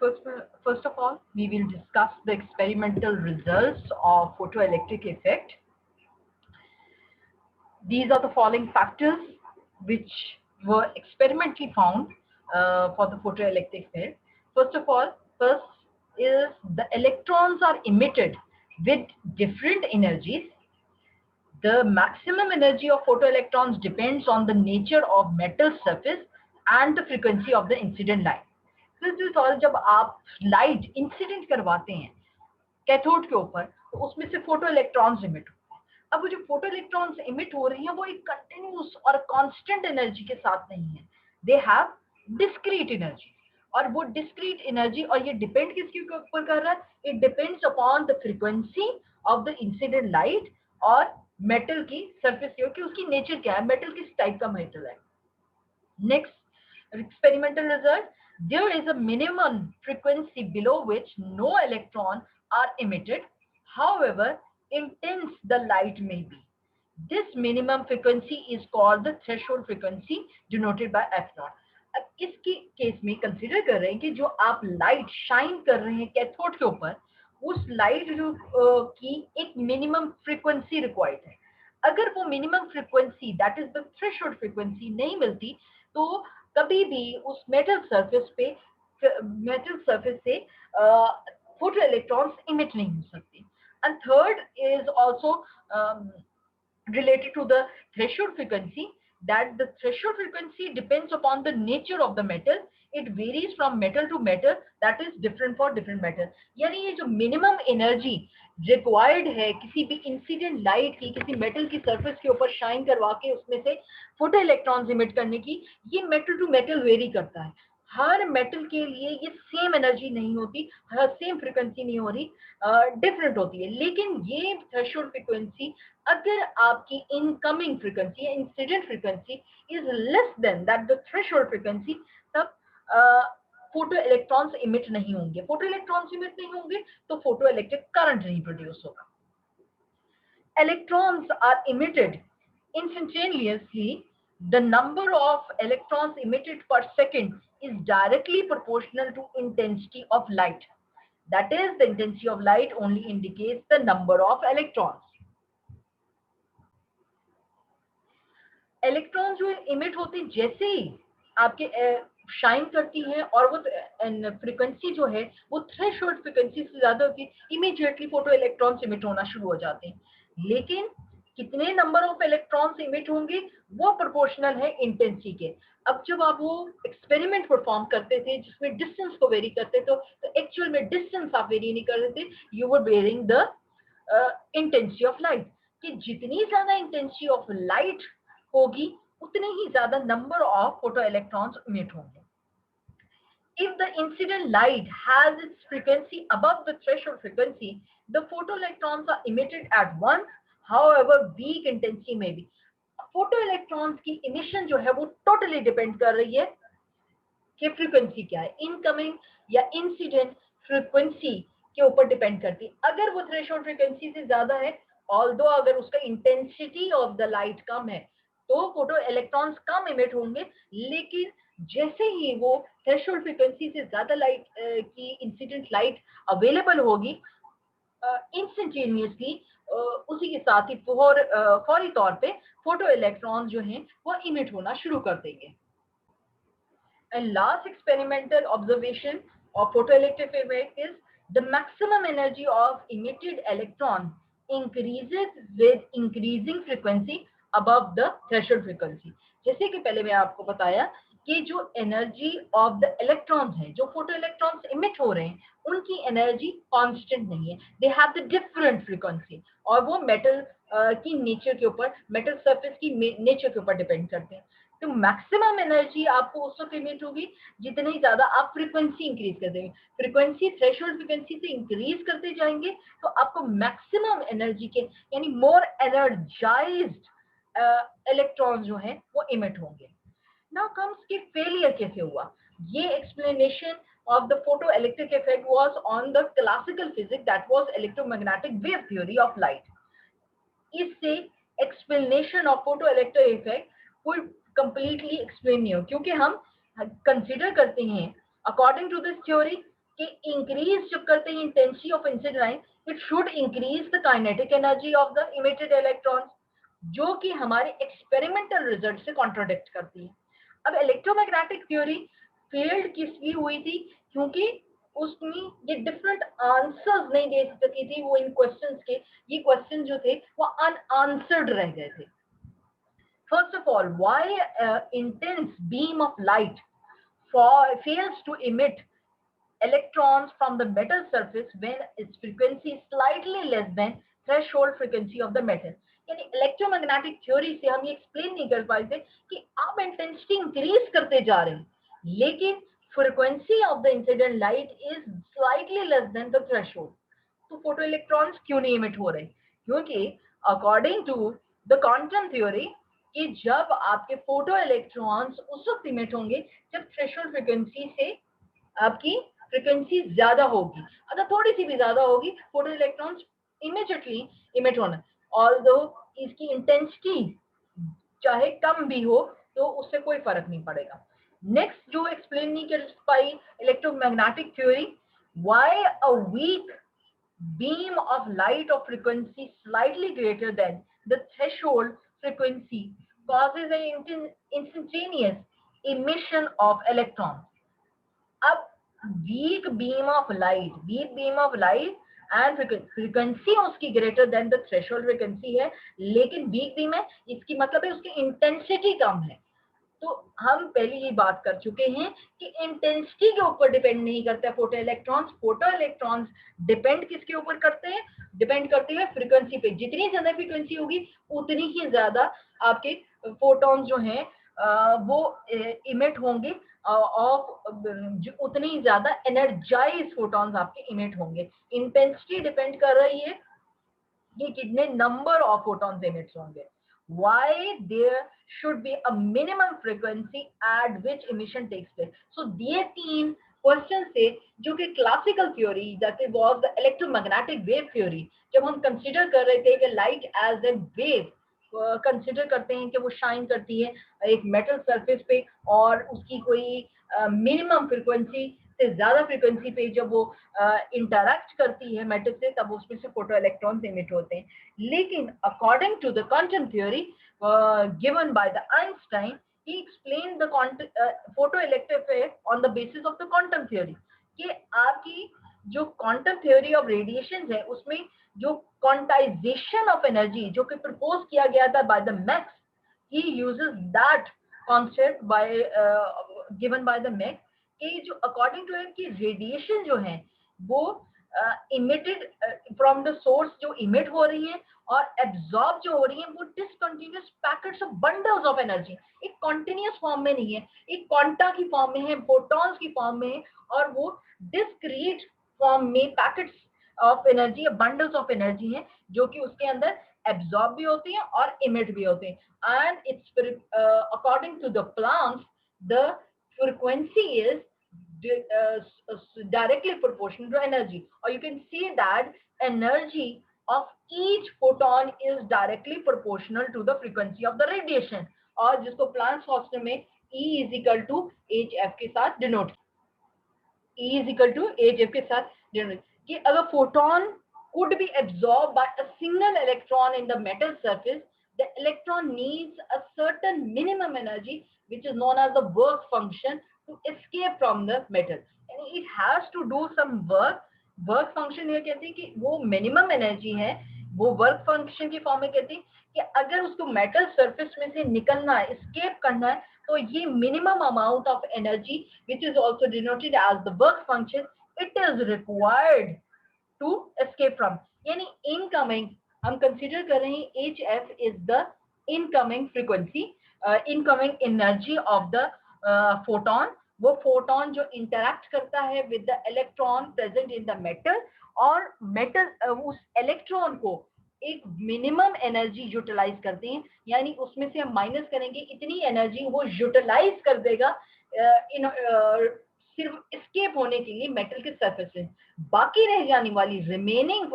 First of all, we will discuss the experimental results of photoelectric effect. These are the following factors which were experimentally found for the photoelectric effect. First of all, first is the electrons are emitted with different energies. The maximum energy of photoelectrons depends on the nature of metal surface and the frequency of the incident light. First of all, जब आप light incident करवाते हैं cathode के ऊपर, तो उसमें से photo electrons emit होते हैं। अब वो जो फोटो इलेक्ट्रॉन्स इमिट हो रहे हैं वो एक कंटिन्यूस और कांस्टेंट एनर्जी के साथ नहीं है, दे हैव डिस्क्रीट एनर्जी। और वो डिस्क्रीट एनर्जी, और ये डिपेंड किसके ऊपर कर रहा है? It depends upon the frequency of the incident light और मेटल की सरफेस की उसकी नेचर क्या है, मेटल किस टाइप का मेटल है। Next experimental result, there is a minimum frequency below which no electron are emitted, however intense the light may be. This minimum frequency is called the threshold frequency denoted by F naught. अब इसकी case में consider कर रहे हैं कि जो आप light shine कर रहे हैं कैथोड के ऊपर, उस लाइट की एक मिनिमम फ्रीक्वेंसी रिक्वायर्ड है। अगर वो minimum frequency that is the threshold frequency नहीं मिलती तो कभी भी उस मेटल सरफेस से फोटो इलेक्ट्रॉन्स इमिट नहीं हो सकते। And third is also related to the threshold frequency, that the threshold frequency depends upon the nature of the metal. It varies from metal to metal, that is different for different metal. यानी ये जो minimum energy required है किसी भी incident light की किसी metal की surface के ऊपर शाइन करवा के उसमें से फोटो इलेक्ट्रॉन्स इमिट करने की, ये मेटल टू मेटल वेरी करता है। हर मेटल के लिए ये सेम एनर्जी नहीं होती, हर सेम फ्रीक्वेंसी नहीं हो रही, डिफरेंट होती है। लेकिन ये थ्रेशोल्ड फ्रीक्वेंसी अगर आपकी इनकमिंग फ्रीक्वेंसी या incident frequency is less than that the threshold frequency, तब फोटो इलेक्ट्रॉन्स इमिट नहीं होंगे। फोटो इलेक्ट्रॉन्स इमिट नहीं होंगे तो फोटो इलेक्ट्रिक करंट नहीं प्रोड्यूस होगा। Electrons are emitted instantaneously. The number of electrons emitted per second is directly proportional to intensity of light. That is, the intensity of light only indicates the number of electrons. Electron जो emit होते हैं जैसे ही आपके shine करती है और वो frequency जो है वो थ्रेशोल्ड फ्रीक्वेंसी से ज्यादा होती है, इमीडिएटली फोटो इलेक्ट्रॉन्स इमिट होना शुरू हो जाते हैं। लेकिन कितने नंबर ऑफ इलेक्ट्रॉन्स इमिट होंगे वो प्रोपोर्शनल है इंटेंसिटी के। अब जब आप वो एक्सपेरिमेंट परफॉर्म करते थे जिसमें डिस्टेंस को वेरी करते थे, तो एक्चुअल में डिस्टेंस आप वेरी नहीं कर रहे थे, you were varying the intensity of light. कि जितनी ज्यादा इंटेंसिटी ऑफ लाइट होगी उतने ही ज्यादा number of photo electrons emit होंगे। If the incident light has its frequency above the threshold frequency, the photoelectrons are emitted at once, however weak intensity may be. Photoelectrons की emission जो है वो totally depend कर रही है कि frequency क्या है, इनकमिंग या इंसिडेंट फ्रीक्वेंसी के ऊपर डिपेंड करती है। अगर वो थ्रेशोल्ड फ्रीक्वेंसी से ज्यादा है, ऑल्दो अगर उसका इंटेंसिटी ऑफ द लाइट कम है, तो फोटो इलेक्ट्रॉन्स कम इमिट होंगे। लेकिन जैसे ही वो थ्रेशोल्ड फ्रीक्वेंसी से ज्यादा लाइट की इंसिडेंट लाइट अवेलेबल होगी, इंस्टेंटेनियसली उसी के साथ ही फौरी तौर पे फोटो इलेक्ट्रॉन्स जो हैं वो इमिट होना शुरू कर देंगे। And last experimental observation of photoelectric effect is the maximum energy of emitted electron increases with increasing frequency above the threshold frequency. जैसे कि पहले मैं आपको बताया कि जो एनर्जी ऑफ द इलेक्ट्रॉन्स हैं, जो फोटो इलेक्ट्रॉन्स इमिट हो रहे हैं, उनकी एनर्जी कांस्टेंट नहीं है, they have the different frequency, और वो मेटल की नेचर के ऊपर, मेटल सरफेस की नेचर के ऊपर डिपेंड करते हैं। तो मैक्सिमम एनर्जी आपको उस वक्त इमिट होगी जितनी ज्यादा आप फ्रीक्वेंसी इंक्रीज कर देंगे। फ्रीक्वेंसी थ्रेशोल्ड फ्रीक्वेंसी से इंक्रीज करते जाएंगे तो आपको मैक्सिमम एनर्जी के यानी मोर एनर्जाइज्ड इलेक्ट्रॉन जो हैं वो इमिट होंगे। नाउ कम्स कि फेलियर कैसे हुआ। ये explanation of the photoelectric effect was on the classical physics, that was electromagnetic wave theory of light. इससे explanation of photoelectric effect कोई completely explain नहीं हो, क्योंकि हम कंसिडर करते हैं अकॉर्डिंग टू दिस थ्योरी कि इंक्रीज जब करते हैं intensity of incident light, it should increase the kinetic energy of the emitted electrons, जो कि हमारे एक्सपेरिमेंटल रिजल्ट से कॉन्ट्रोडिक्ट करती है। अब इलेक्ट्रोमैग्नेटिक थ्योरी फेल्ड किसकी हुई थी? क्योंकि उसमें ये डिफरेंट आंसर्स नहीं दे सकी थी वो इन क्वेश्चंस के, ये क्वेश्चन जो थे वो अनआंसर्ड रह गए थे। First of all, why intense beam of light fails to emit electrons from the metal surface when its frequency is slightly less than threshold frequency of the metal। यानी electromagnetic theory से हम ये explain नहीं कर पाए थे कि आप इंटेंसिटी इंक्रीज करते जा रहे हैं लेकिन frequency of the incident light is slightly less than the threshold, तो फोटो इलेक्ट्रॉन्स क्यों नहीं इमिट हो रहे? क्योंकि according to the quantum theory कि जब आपके फोटो इलेक्ट्रॉन्स उस वक्त इमिट होंगे जब थ्रेशोल्ड फ्रीक्वेंसी से आपकी फ्रीक्वेंसी ज्यादा होगी, अगर थोड़ी सी भी ज्यादा होगी फोटो इलेक्ट्रॉन्स इमीडिएटली इमिट होना, ऑल्दो इसकी इंटेंसिटी चाहे कम भी हो तो उससे कोई फर्क नहीं पड़ेगा। नेक्स्ट जो एक्सप्लेन नहीं कर पाई electromagnetic theory, why a weak beam of light of frequency slightly greater than the threshold frequency causes an instantaneous emission of electrons। अब weak beam of light and frequency उसकी greater than the threshold frequency है, लेकिन weak beam है, इसकी मतलब है उसकी intensity कम है। तो हम पहले ही बात कर चुके हैं कि इंटेंसिटी के ऊपर डिपेंड नहीं करता फोटो इलेक्ट्रॉन्स डिपेंड किसके ऊपर करते हैं? डिपेंड करते हैं फ्रीक्वेंसी पे। जितनी ज्यादा फ्रीक्वेंसी होगी उतनी ही ज्यादा आपके फोटॉन्स जो हैं वो इमिट होंगे और उतनी ज्यादा एनर्जाइज फोटॉन्स आपके इमिट होंगे। इंटेंसिटी डिपेंड कर रही है कि कितने नंबर ऑफ फोटॉन्स इमिट होंगे। Why there should be a minimum frequency at which emission takes place। So ये तीन क्वेश्चन थे जो कि classical theory that was the electromagnetic wave theory, जब हम कंसीडर कर रहे थे कि light as a wave consider करते हैं कि वो शाइन करती है एक मेटल सरफेस पे और उसकी कोई मिनिमम फ्रीक्वेंसी से ज्यादा फ्रीक्वेंसी पे जब वो इंटरैक्ट करती है मेटल से तब उसमें से फोटो इलेक्ट्रॉन्स इमिट होते हैं। लेकिन according to the quantum theory given by the Einstein, he explained the photoelectric effect on the basis of the quantum theory कि आपकी जो क्वांटम थ्योरी ऑफ रेडिएशन है उसमें जो क्वांटाइजेशन ऑफ एनर्जी जो कि प्रपोज किया गया था by the max, he uses that concept by given by the max कि जो अकॉर्डिंग टू हिम कि रेडिएशन जो है वो इमिटेड फ्रॉम द सोर्स जो इमिट हो रही है और एब्जॉर्ब जो हो रही है वो discontinuous packets of bundles of energy, एक कॉन्टिन्यूअस फॉर्म में नहीं है, एक क्वांटा की फॉर्म में है, फोटॉन्स की फॉर्म में है और वो डिस्क्रीट फॉर्म में पैकेट्स ऑफ एनर्जी या बंडल्स ऑफ एनर्जी हैं जो कि उसके अंदर एब्जॉर्ब भी होती हैं और इमिट भी होते हैं। And it's according to the Planck's the frequency is directly proportional to energy, or you can see that energy of each photon is directly proportional to the frequency of the radiation, और जिसको plants hostel में E is equal to hf के साथ denote, E is equal to hf के साथ denote कि अगर photon could be absorbed by a single electron in the metal surface, the electron needs a certain minimum energy which is known as the work function to escape from the metal, and it has to do some work function ये कहते हैं कि वो minimum energy है, वो work function की form में कहते हैं कि अगर उसको मेटल सरफेस में से निकलना है, एस्केप करना है, तो ये minimum amount of energy which is also denoted as the work function, it is required to escape from, यानी इनकमिंग हम कंसीडर कर रहे हैं hf is the incoming frequency, incoming energy of the photon, वो फोटोन जो interact करता है with the electron present in the metal और मेटल उस इलेक्ट्रॉन को एक मिनिमम एनर्जी यूटिलाइज करते हैं, यानी उसमें से हम माइनस करेंगे इतनी एनर्जी वो यूटिलाइज कर देगा सिर्फ एस्केप होने के लिए मेटल के सरफेस से, बाकी रह जाने वाली remaining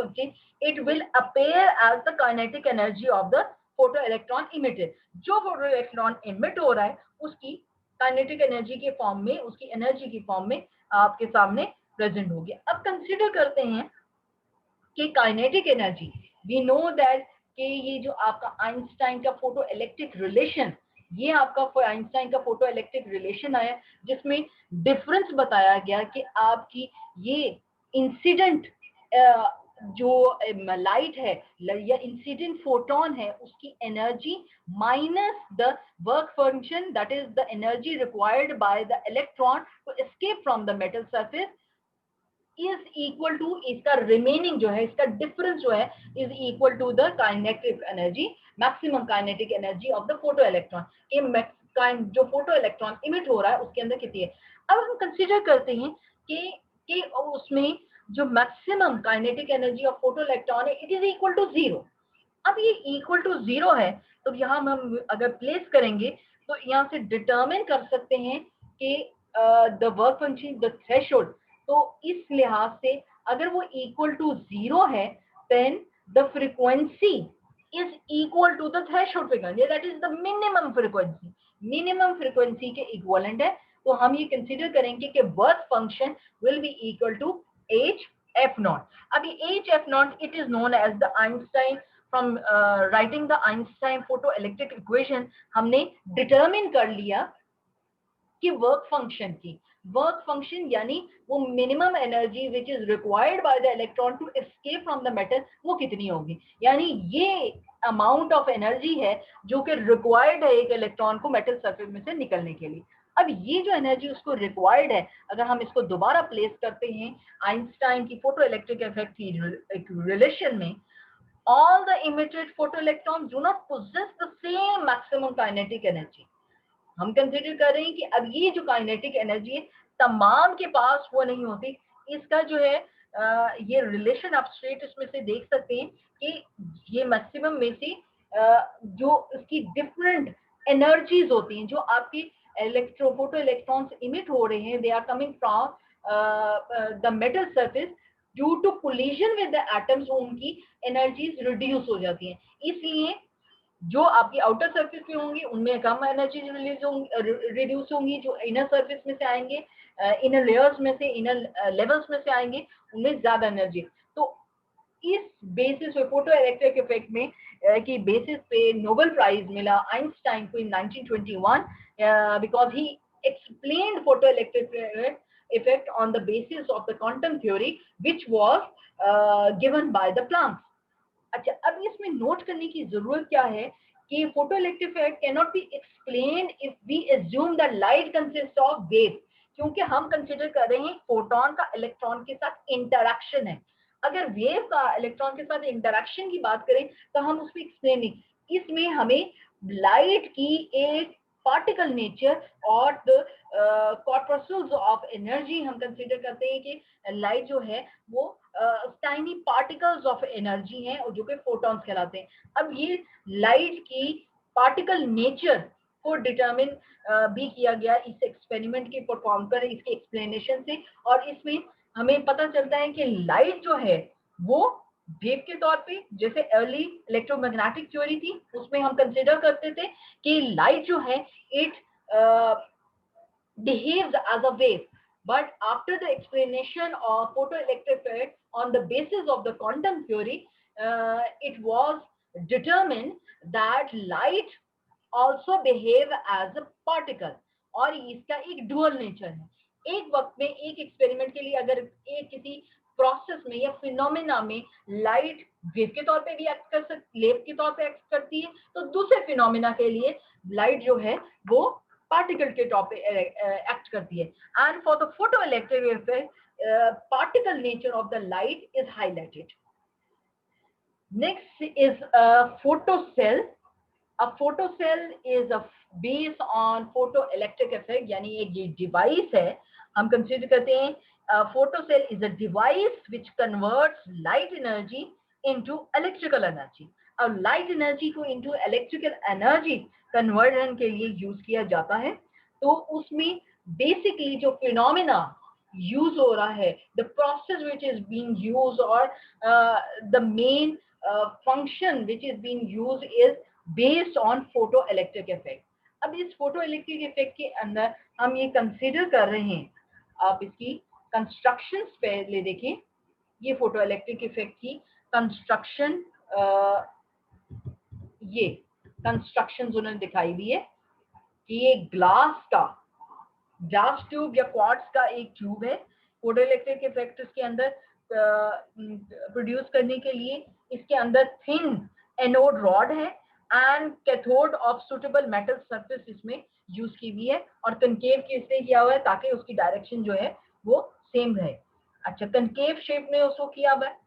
it will appear as the kinetic energy of the photo electron emitted. जो फोटो इलेक्ट्रॉन इमिट हो रहा है उसकी काइनेटिक एनर्जी के फॉर्म में, उसकी एनर्जी की फॉर्म में आपके सामने प्रेजेंट होगी। अब कंसिडर करते हैं कि kinetic energy, we know that कि ये जो आपका आइंस्टाइन का फोटो इलेक्ट्रिक रिलेशन, ये आपका आइंस्टाइन का फोटो इलेक्ट्रिक रिलेशन आया जिसमें डिफरेंस बताया गया कि आपकी ये इंसिडेंट जो लाइट है या इंसिडेंट फोटोन है उसकी energy minus the work function, that is the energy required by the electron to escape from the metal surface, is equal to इसका रिमेनिंग जो है, इसका डिफरेंस जो है is equal to the kinetic energy, maximum kinetic energy of the photo electron. ये जो photo electron emit हो रहा है उसके अंदर कितनी है। अब हम कंसीडर करते हैं कि उसमें जो maximum kinetic energy of photo electron है it is equal to zero. अब ये इक्वल टू जीरो है तो यहाँ हम अगर प्लेस करेंगे तो यहाँ से डिटरमिन कर सकते हैं कि the work function, the threshold, तो इस लिहाज से अगर वो इक्वल टू जीरो है then the frequency is equal to the threshold frequency, that is the minimum frequency, minimum frequency के इक्विवेलेंट है। तो हम ये कंसीडर करेंगे कि work function will be equal to H F naught. अब ये H F naught it is known as the Einstein, from writing the Einstein photo electric equation हमने डिटरमिन कर लिया कि वर्क फंक्शन की, वर्क फंक्शन यानी वो minimum energy which is required by the electron to escape from the metal, वो कितनी होगी, यानी ये अमाउंट ऑफ एनर्जी है जो कि रिक्वायर्ड है एक इलेक्ट्रॉन को मेटल सरफेस में से निकलने के लिए। अब ये जो एनर्जी उसको रिक्वायर्ड है, अगर हम इसको दोबारा प्लेस करते हैं आइंस्टाइन की फोटो इलेक्ट्रिक इफेक्ट की रिलेशन में, all the emitted photoelectrons do not possess the same maximum kinetic energy। हम कंसिडर कर रहे हैं कि अब ये जो काइनेटिक एनर्जी है तमाम के पास वो नहीं होती। इसका जो है ये रिलेशन आप स्ट्रेट इसमें से देख सकते हैं कि ये मैक्सिमम में से जो इसकी डिफरेंट एनर्जीज होती हैं, जो आपकी फोटो इलेक्ट्रॉन्स इमिट हो रहे हैं, they are coming from the metal surface due to collision with the atoms, उनकी एनर्जीज रिड्यूस हो जाती हैं। इसलिए जो आपकी आउटर सरफेस पे होंगी उनमें कम एनर्जी रिड्यूस होंगी, जो इनर सरफेस में से आएंगे, इनर लेयर्स में से, इनर लेवल्स में से आएंगे, उनमें ज्यादा एनर्जी। तो इस बेसिस पे फोटो इलेक्ट्रिक इफेक्ट में की बेसिस पे नोबेल प्राइज मिला आइंस्टाइन को इन 1921 because he explained photo electric effect on the basis of the quantum theory which was given by the Planck। अच्छा, अब इसमें नोट करने की जरूरत क्या है कि photo electric effect cannot be explained if we assume the light consist of wave, क्योंकि हम कंसिडर कर रहे हैं फोटोन का इलेक्ट्रॉन के साथ इंटरैक्शन है। अगर वेव का इलेक्ट्रॉन के साथ इंटरैक्शन की बात करें तो हम उसको एक्सप्लेन नहीं, इसमें हमें लाइट की एक पार्टिकल नेचर और द कॉर्पस्कल्स ऑफ एनर्जी हम कंसिडर करते हैं कि लाइट जो है वो टाइनी पार्टिकल्स ऑफ एनर्जी हैं और जो कि फोटॉन्स कहलाते हैं। अब ये लाइट की पार्टिकल नेचर को डिटरमिन भी किया गया इस एक्सपेरिमेंट के परफॉर्म कर इसके एक्सप्लेनेशन से, और इसमें हमें पता चलता है कि लाइट जो है वो वेव के तौर पे, जैसे अर्ली इलेक्ट्रोमैग्नेटिक थ्योरी थी उसमें हम कंसिडर करते थे कि लाइट जो है it behaves as a wave, but after the explanation of photoelectric effect on the basis of the quantum theory, it was determined that light also behave as a particle और इसका एक dual nature है। एक वक्त में एक experiment के लिए अगर एक किसी प्रोसेस में या फिनोमेना में लाइट वेव के तौर पे भी एक्ट कर सकती, लेव के तौर पे एक्ट करती है, तो दूसरे फिनोमेना के लिए लाइट जो है वो पार्टिकल के तौर पे एक्ट करती है। And for the photo electric effect particle nature of the light is highlighted. Next is photocell। A photocell is a based on photoelectric effect, यानी एक ये डिवाइस है, हम कंसिडर करते हैं photocell is a device which converts light energy into electrical energy। अब light energy को into electrical energy conversion के लिए यूज किया जाता है। तो उसमें बेसिकली जो फिनोमेना यूज हो रहा है, the process which is being use और the main function which is being use is based on photo electric effect. अब इस फोटो इलेक्ट्रिक इफेक्ट के अंदर हम ये कंसिडर कर रहे हैं, आप इसकी कंस्ट्रक्शंस पहले देखें। ये फोटो इलेक्ट्रिक इफेक्ट की कंस्ट्रक्शन, ये कंस्ट्रक्शन उन्होंने दिखाई दी है कि ये ग्लास ट्यूब या क्वार्ट्ज का एक ट्यूब है। फोटो इलेक्ट्रिक इफेक्ट इसके अंदर प्रोड्यूस करने के लिए इसके अंदर थिन एनोड रॉड है and cathode of suitable metal surface इसमें यूज की हुई है, और कनकेव के इसलिए किया हुआ है ताकि उसकी डायरेक्शन जो है वो सेम रहे। अच्छा, कनकेव शेप में उसको किया हुआ है।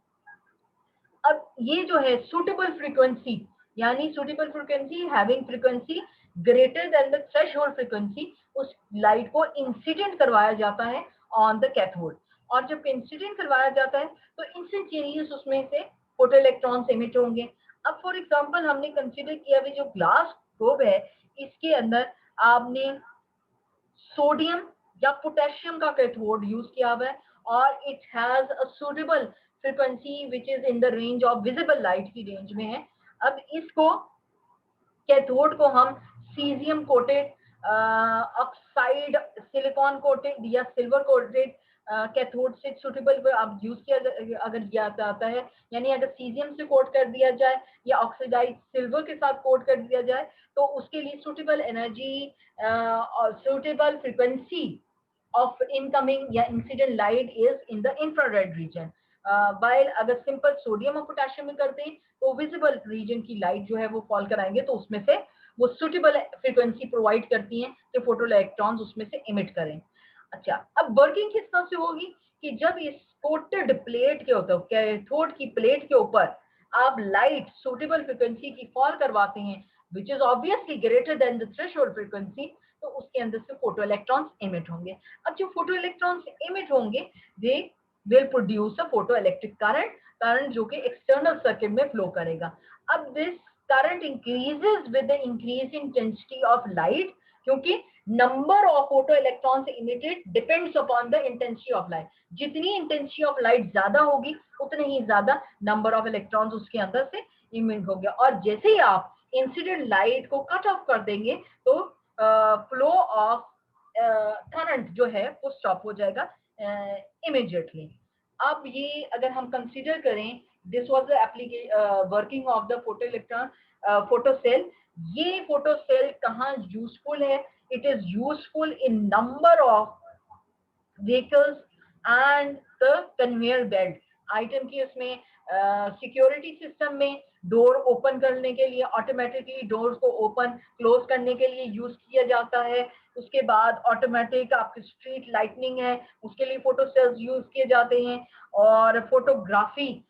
अब ये जो है सुटेबल फ्रीक्वेंसी, यानी suitable frequency having frequency greater than the threshold frequency, उस लाइट को इंसिडेंट करवाया जाता है ऑन द कैथोड, और जब इंसिडेंट करवाया जाता है तो इंस्टेंटेनियस उसमें से फोटो इलेक्ट्रॉन्स इमिट होंगे। अब फॉर एग्जांपल हमने कंसीडर किया भी जो ग्लास प्रोब है, इसके अंदर आपने सोडियम या पोटेशियम का कैथोड यूज किया हुआ है, और it has a suitable frequency which is in the range of visible light की रेंज में है। अब इसको कैथोड को हम caesium coated oxide silicon coated या सिल्वर कोटेड कैथोड से सुटेबल आप यूज किया अगर किया जाता है, यानी अगर सीजियम से कोट कर दिया जाए या ऑक्सीडाइज सिल्वर के साथ कोट कर दिया जाए तो उसके लिए सुटेबल एनर्जी और सुटेबल फ्रीक्वेंसी ऑफ इनकमिंग या incident light is in the infrared reason. While अगर सिंपल सोडियम और पोटेशियम में करते हैं तो विजिबल रीजन की लाइट जो है वो फॉल कराएंगे, तो उसमें से वो सुटेबल फ्रीक्वेंसी प्रोवाइड करती हैं कि फोटो इलेक्ट्रॉन्स उसमें से इमिट करें। अच्छा, अब वर्किंग किस तरह से होगी कि जब इस कोटेड प्लेट के ऊपर, कैथोड की प्लेट के ऊपर आप लाइट सुटेबल फ्रीक्वेंसी की फॉल करवाते हैं which is obviously greater than the threshold frequency, तो उसके अंदर से फोटो इलेक्ट्रॉन्स इमिट होंगे। अब जो फोटो इलेक्ट्रॉन्स इमिट होंगे they will produce a photo electric current जो कि एक्सटर्नल सर्किट में फ्लो करेगा। अब this current increases with the increase in intensity of light, क्योंकि number of photo electrons emitted depends upon the intensity of light. जितनी intensity of light ज्यादा होगी उतने ही ज्यादा नंबर ऑफ इलेक्ट्रॉन्स उसके अंदर से इमिट होंगे, और जैसे ही आप इंसिडेंट लाइट को कट ऑफ कर देंगे तो फ्लो ऑफ करंट जो है वो स्टॉप हो जाएगा इमीडिएटली। अब ये अगर हम कंसीडर करें, this was the working of the photo electron photo cell. ये फोटो सेल कहाँ यूजफुल है? It is useful in number of vehicles and the conveyor belt item की, उसमें सिक्योरिटी सिस्टम में डोर ओपन करने के लिए ऑटोमेटिकली डोर को ओपन क्लोज करने के लिए यूज किया जाता है। उसके बाद ऑटोमेटिक आपकी स्ट्रीट लाइटनिंग है उसके लिए फोटो सेल्स यूज किए जाते हैं, और photography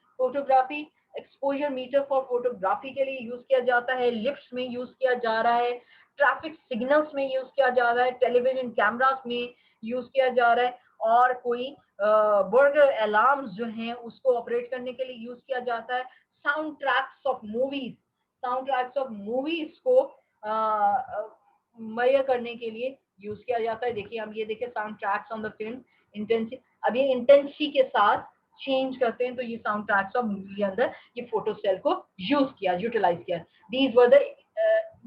exposure meter for photography के लिए यूज किया जाता है, लिफ्ट्स में यूज किया जा रहा है, ट्रैफिक सिग्नल्स में यूज किया जा रहा है, टेलीविजन कैमरास में यूज किया जा रहा है, और कोई बर्गर अलार्म्स जो हैं उसको ऑपरेट करने के लिए यूज किया जाता है। साउंड ट्रैक्स ऑफ मूवीज को मुहैया करने के लिए यूज किया जाता है। देखिए हम ये देखिए sound tracks on the film intensity, अब ये इंटेंसी के साथ चेंज करते हैं तो ये साउंड ट्रैक्स ऑफ मूवी के अंदर ये फोटो सेल को यूटिलाइज किया। These were the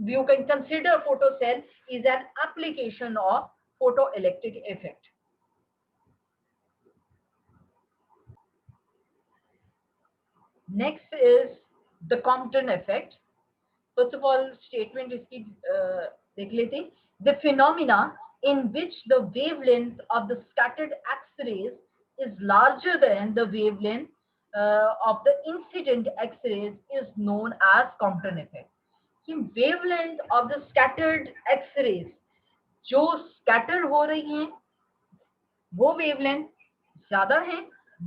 you can consider photo cell is an application of photoelectric effect. Next is the Compton effect. First of all, statement इसकी देख लेते हैं. The phenomena in which the wavelength of the scattered X-rays is larger than the wavelength of the incident X-rays is known as Compton effect. कि wavelength of the scattered X-rays जो scatter हो रही हैं वो वेवलेंथ ज्यादा है,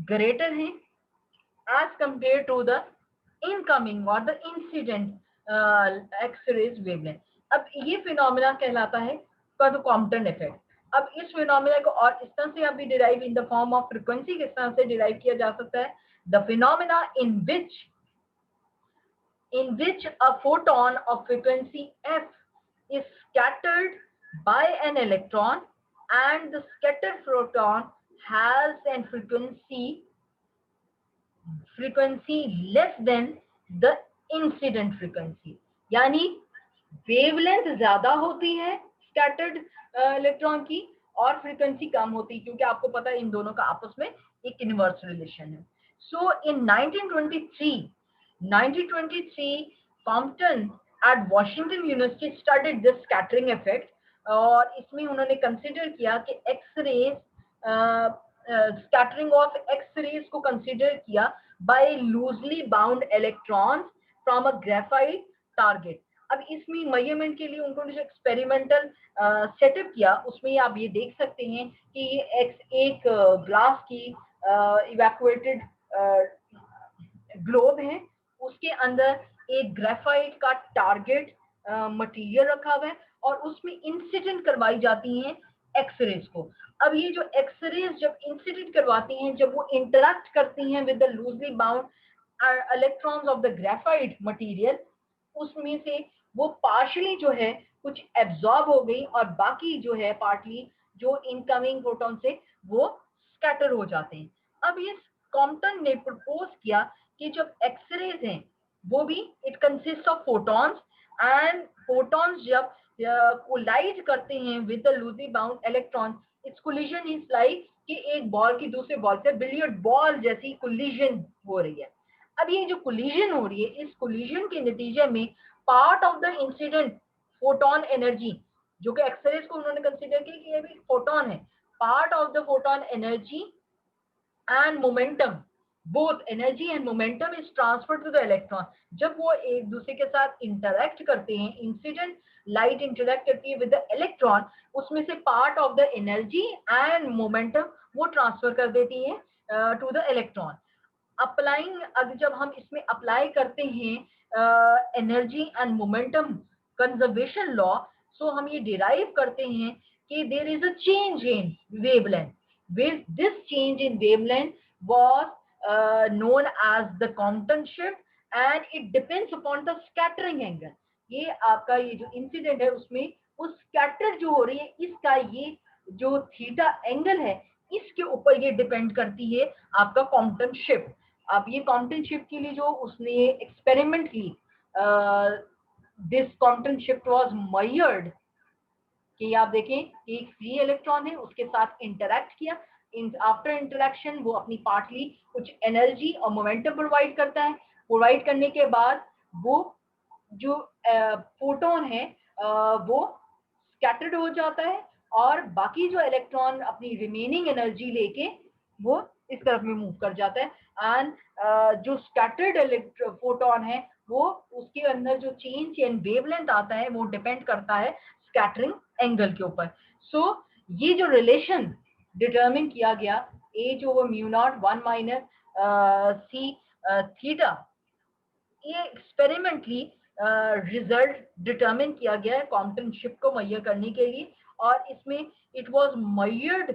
greater है as compare to the incoming और द इंसिडेंट एक्सरेज वेवलेंथ। अब ये फिनोमेना कहलाता है कॉम्पटन इफेक्ट। अब इस फिनोमेना को और इस तरह से अभी derive in the form of frequency किस तरह से डिराइव किया जा सकता है? The phenomena in which a photon of frequency f is scattered by an electron and the scattered photon has a frequency less than the incident frequency, यानी wavelength ज्यादा होती है स्कैटर्ड इलेक्ट्रॉन की और फ्रीक्वेंसी कम होती, क्योंकि आपको पता है इन दोनों का आपस में एक इनवर्स रिलेशन है. So in 1923 Compton at Washington university studied this scattering effect, और इसमें उन्होंने कंसिडर किया कि एक्स-रेज, स्कैटरिंग ऑफ एक्स-रेज को कंसिडर किया by loosely bound electrons from a graphite target. अब इसमें मेजरमेंट के लिए उन्होंने जो एक्सपेरिमेंटल सेटअप किया, उसमें आप ये देख सकते हैं कि ये एक ग्लास की इवैक्यूएटेड ग्लोब है, उसके अंदर एक ग्रेफाइट का टारगेट मटेरियल रखा हुआ है और उसमें इंसिडेंट करवाई जाती हैं एक्सरेज को. अब ये जो एक्सरेज जब इंसिडेंट करवाती हैं, जब वो इंटरैक्ट करती हैं with the loosely bound electrons of the graphite material, उसमें से वो पार्शली जो है कुछ एब्जॉर्ब हो गई और बाकी जो है पार्टली जो इनकमिंग फोटोन से वो स्कैटर हो जाते हैं. अब ये कॉम्पटन ने प्रपोज किया कि जब एक्सरेज हैं वो भी it consist of photons, and photons जब कोलाइड करते हैं with the loosely bound electron, it's collision is like कि एक बॉल की दूसरे बॉल से बिलियर्ड बॉल जैसी कोलिजन हो रही है. अब ये जो कोलिजन हो रही है, इस कोलिजन के नतीजे में part of the incident photon energy, जो कि एक्सरेज को उन्होंने कंसीडर किया कि ये भी फोटोन है, part of the photon energy and momentum, both energy and momentum is transferred to the electron. जब वो एक दूसरे के साथ इंटरैक्ट करते हैं, इंसिडेंट लाइट इंटरैक्ट करती है विद द इलेक्ट्रॉन, उसमें से part of the energy and momentum वो ट्रांसफर कर देती है टू द इलेक्ट्रॉन. अप्लाइंग, अब जब हम इसमें अप्लाई करते हैं energy and momentum conservation law, so हम ये डिराइव करते हैं कि there is a change in wavelength. This change in wavelength was known as the Compton shift, and it depends upon the scattering angle. ये आपका ये जो इंसिडेंट है उसमें वो स्कैटर जो हो रही है, इसका ये जो थीटा एंगल है, इसके ऊपर ये डिपेंड करती है आपका कॉम्पटन शिफ्ट. अब ये कॉम्पटन शिफ्ट के लिए जो उसने एक्सपेरिमेंट की, this Compton shift was measured, कि आप देखें कि एक फ्री इलेक्ट्रॉन है, उसके साथ इंटरैक्ट किया, आफ्टर इंटरेक्शन वो अपनी पार्टली कुछ एनर्जी और मोमेंटम प्रोवाइड करता है. प्रोवाइड करने के बाद वो जो फोटोन है वो स्कैटर्ड हो जाता है और बाकी जो इलेक्ट्रॉन अपनी रिमेनिंग एनर्जी लेके वो इस तरफ में मूव कर जाता है. एंड जो स्कैटर्ड फोटोन है वो उसके अंदर जो चेंज इन वेवलेंथ आता है वो डिपेंड करता है स्कैटरिंग एंगल के ऊपर. सो ये जो रिलेशन डिटरमिन किया गया, H over mu naught 1 minus C theta, ये एक्सपेरिमेंटली रिजल्ट डिटरमिन किया गया है कॉम्पटन शिफ्ट को मेजर करने के लिए, और इसमें it was measured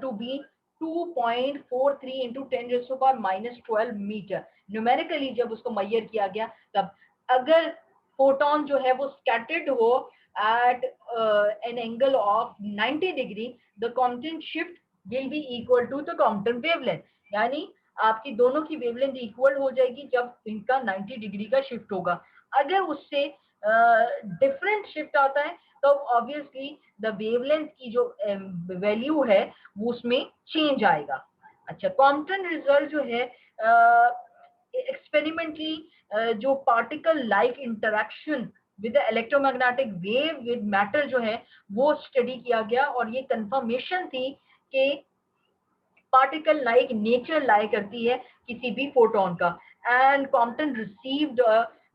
to be 2.43 into 10⁻⁻12 metre. Numerically जब उसको मेजर किया गया, तब अगर फोटोन जो है वो स्कैटर्ड हो at an angle of 90 degree, the Compton shift will be equal to the Compton wavelength. यानी आपकी दोनों की वेवलेंथ इक्वल हो जाएगी जब इनका 90 डिग्री का शिफ्ट होगा. अगर उससे डिफरेंट शिफ्ट आता है तो ऑब्वियसली द वेवलेंथ की जो वैल्यू है वो उसमें चेंज आएगा. अच्छा, कॉम्पटन रिजल्ट जो है एक्सपेरिमेंटली जो particle like interaction with the electromagnetic wave with matter जो है वो स्टडी किया गया, और ये कंफर्मेशन थी कि पार्टिकल लाइक नेचर लाई करती है किसी भी फोटोन का. And Compton received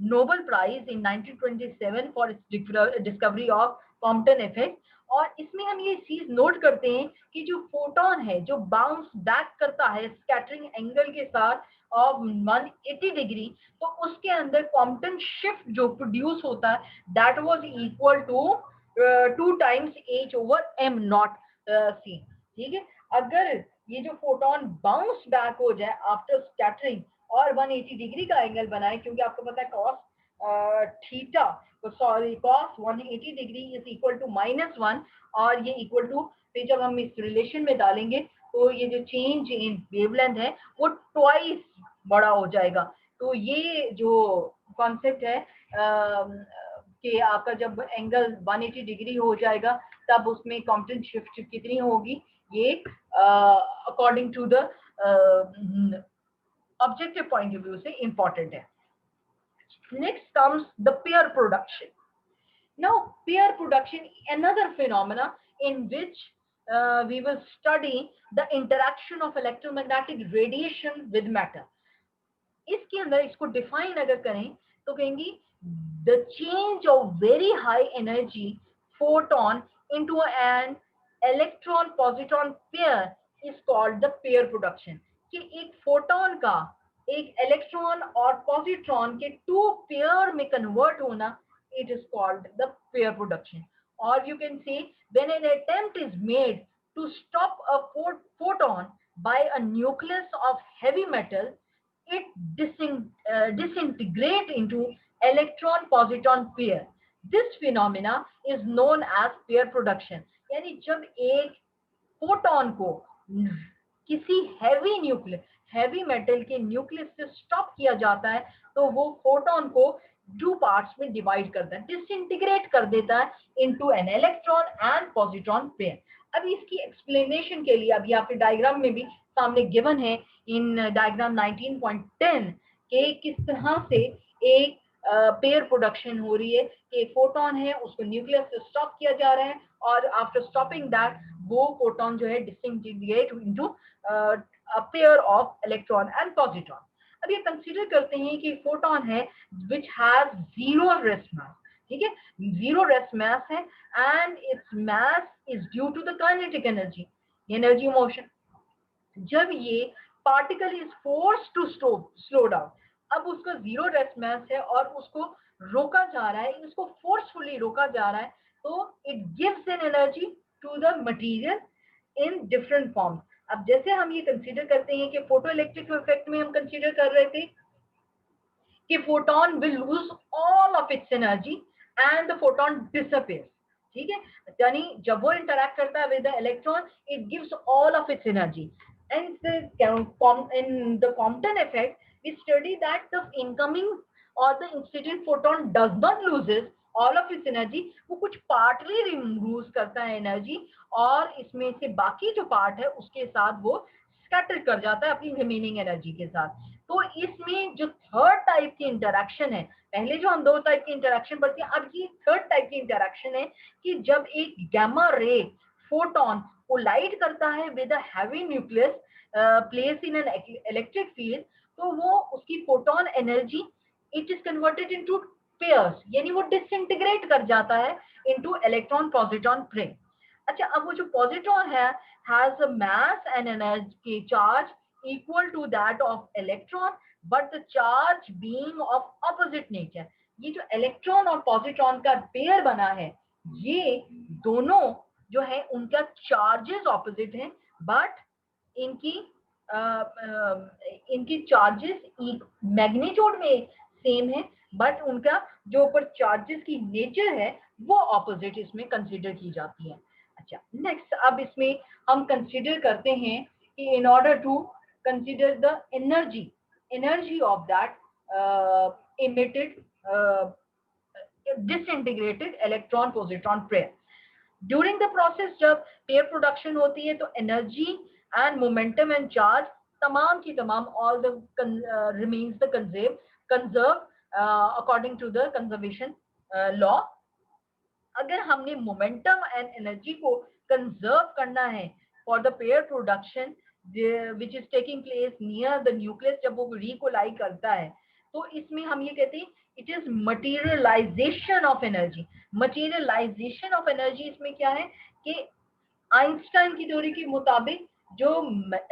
Nobel prize in 1927 for discovery of Compton effect. और इसमें हम ये चीज नोट करते हैं कि जो फोटोन है जो बाउंस बैक करता है स्कैटरिंग एंगल के साथ ऑफ 180 डिग्री, तो उसके अंदर कॉम्पटन शिफ्ट जो प्रोड्यूस होता है that was equal to 2 times H over m naught C. ठीक है, अगर ये जो फोटोन बाउंस बैक हो जाए आफ्टर स्कैटरिंग और 180 डिग्री का एंगल बनाए, क्योंकि आपको पता है कॉस थीटा, तो sorry cos 180 degree is equal to -1, और ये इक्वल टू, फिर जब हम इस रिलेशन में डालेंगे तो ये जो चेंज इन वेवलेंथ है वो ट्वाइस बड़ा हो जाएगा. तो ये जो कॉन्सेप्ट है कि आपका जब एंगल 180 डिग्री हो जाएगा तब उसमें कॉम्पटेंट शिफ्ट कितनी होगी, ये according to the objective point of view से इंपॉर्टेंट है. Next comes the pair production. Now, pair production, another phenomena in which we will study the interaction of electromagnetic radiation with matter. इसके अंदर इसको define अगर करें तो कहेंगे the change of very high energy photon into an electron positron pair is called the pair production. कि एक photon का एक इलेक्ट्रॉन और पॉजिट्रॉन के टू पेयर में कन्वर्ट होना, it is called the pair production. Or you can say when an attempt is made to stop a photon by a nucleus of heavy metal, it disintegrate into electron positron pair. This phenomena is known as pair production. यानी जब एक photon को किसी heavy metal के nucleus से stop किया जाता है तो वो फोटोन को टू पार्ट्स में डिवाइड करता है, डिसइंटीग्रेट कर देता है into an electron and positron pair. अब इसकी एक्सप्लेनेशन के लिए अभी आपके डायग्राम में भी सामने गिवन है इन डायग्राम 19.10 के किस तरह से एक पेयर प्रोडक्शन हो रही है कि फोटोन है उसको न्यूक्लियस से स्टॉप किया जा रहा है और आफ्टर स्टॉपिंग दैट वो फोटोन जो है disintegrate into a pair of electron and positron. अब ये कंसीडर करते हैं कि फोटोन है which has zero rest mass. ठीक है, जीरो रेस्ट मास है and it's mass is due to the kinetic energy motion. जब ये particle is force to slow down, अब उसका जीरो रेस्ट मास है और उसको रोका जा रहा है, इसको फोर्सफुली रोका जा रहा है, तो it gives an energy to the material in different form. अब जैसे हम ये कंसीडर करते हैं कि फोटो इलेक्ट्रिक इफेक्ट में हम कंसीडर कर रहे थे कि photon will lose all of its energy and the photon disappears. ठीक है, यानी जब वो इंटरैक्ट करता है with the electron it gives all of its energy. And in the Compton effect, we study that the incoming or the incident photon does not loses all of its energy. वो कुछ partly removes करता है energy और इसमें से बाकी जो part है उसके साथ वो scatter कर जाता है अपनी remaining energy के साथ. तो इसमें जो थर्ड टाइप की इंटरैक्शन है, पहले जो हम दो टाइप की इंटरैक्शन पढ़ते हैं, अब ये थर्ड टाइप की इंटरैक्शन है कि जब एक गामा रे फोटोन कोलाइड करता है with a heavy nucleus place in an electric field, तो वो उसकी photon energy it is converted into pairs, यानी वो डिसइंटीग्रेट कर जाता है इनटू इलेक्ट्रॉन पॉजिट्रॉन पेयर. अच्छा, अब वो जो पॉजिट्रॉन है has a mass and energy charge equal to that of electron but the charge being of opposite nature. ये जो इलेक्ट्रॉन और पॉजिट्रॉन का पेयर बना है, ये दोनों जो है उनका चार्जेस ऑपोजिट हैं बट इनकी चार्जेस मैग्नीट्यूड में सेम है बट उनका जो ऊपर चार्जेस की नेचर है वो ऑपोजिट इसमें कंसीडर की जाती है. अच्छा, नेक्स्ट अब इसमें हम कंसीडर करते हैं कि in order to consider the energy of that emitted disintegrated electron positron pair. During the process जब pair production होती है तो energy and momentum and charge तमाम की तमाम all the remains the conserve according to the conservation law. अगर हमने momentum and energy को conserve करना है for the pair production which is taking place near the nucleus, जब वो recollide करता है तो इसमें हम ये कहते हैं it is materialization of energy. materialization of energy इसमें क्या है कि आइंस्टाइन की थ्योरी के मुताबिक जो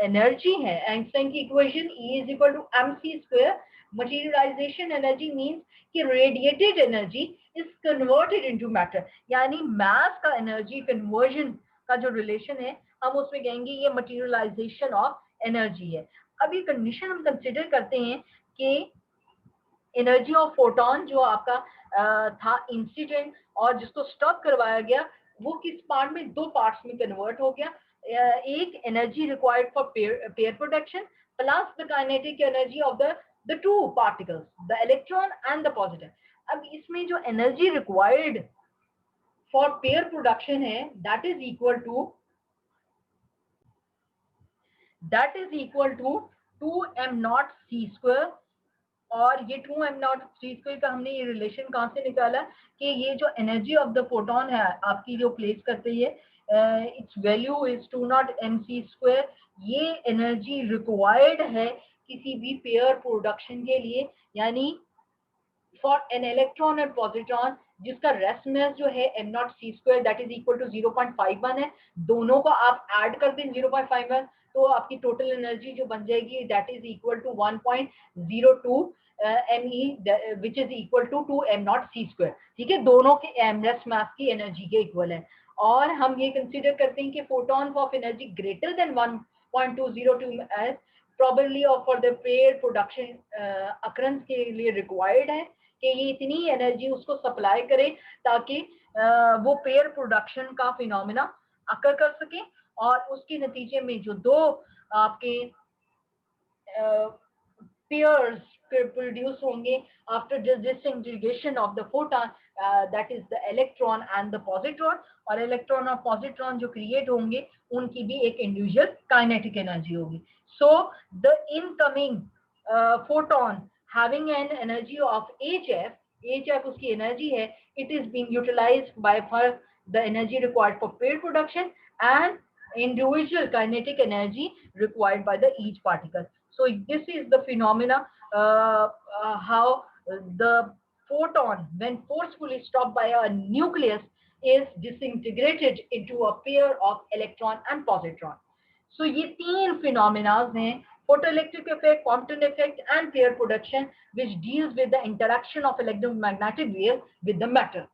एनर्जी है, आइंस्टाइन की equation E is equal to mc square, materialization energy means कि radiated energy is converted into matter, यानी mass का energy conversion का जो रिलेशन है हम उसमें कहेंगे ये मटेरियलाइजेशन ऑफ एनर्जी है. अब ये कंडीशन हम कंसीडर करते हैं कि एनर्जी ऑफ फोटोन जो आपका था इंसिडेंट और जिसको स्टॉप करवाया गया वो किस पार्ट में, दो पार्ट्स में कन्वर्ट हो गया. एक energy required for pair production plus the kinetic energy of the two particles, the electron and the positive. अब इसमें जो energy required for pair production है that is equal to 2m0 c²। और ये 2m0 c² का हमने ये relation कहाँ से निकाला कि ये जो एनर्जी ऑफ द फोटोन है आपकी जो प्लेस करते है इट्स वैल्यू इज 2m0 ये एनर्जी रिक्वायर्ड है किसी भी पेयर प्रोडक्शन के लिए, यानी फॉर एन इलेक्ट्रॉन और पॉजिट्रॉन जिसका रेस्ट मास जो है m0 c² that is equal to 0.51 है। दोनों को आप ऐड कर दें 0.51 तो आपकी टोटल एनर्जी जो बन जाएगी that is equal to 1.02 me which is equal to 2m0 c²। ठीक है, दोनों के रेस्ट मास की एनर्जी के इक्वल है। और हम ये कंसीडर करते हैं कि photon of energy greater than 1.202 s probably और for the pair production occurs के लिए रिक्वायर्ड है कि ये इतनी एनर्जी उसको सप्लाई करे ताकि वो पेयर प्रोडक्शन का फिनोमिना अकर कर सके। और उसके नतीजे में जो दो आपके पेयर्स प्रोड्यूस होंगे after disintegration of the photon that is the electron and the positron. और इलेक्ट्रॉन और पॉजिट्रॉन जो क्रिएट होंगे उनकी भी एक इंडिविजुअल काइनेटिक एनर्जी होगी। So the incoming photon having an energy of hf उसकी एनर्जी है, it is being utilized by for the energy required for pair production and individual kinetic energy required by the each particle. So this is the phenomena how the photon when forcefully stopped by a nucleus is disintegrated into a pair of electron and positron. So ये तीन phenomena हैं, photoelectric effect, Compton effect and pair production, which deals with the interaction of electromagnetic wave with the matter.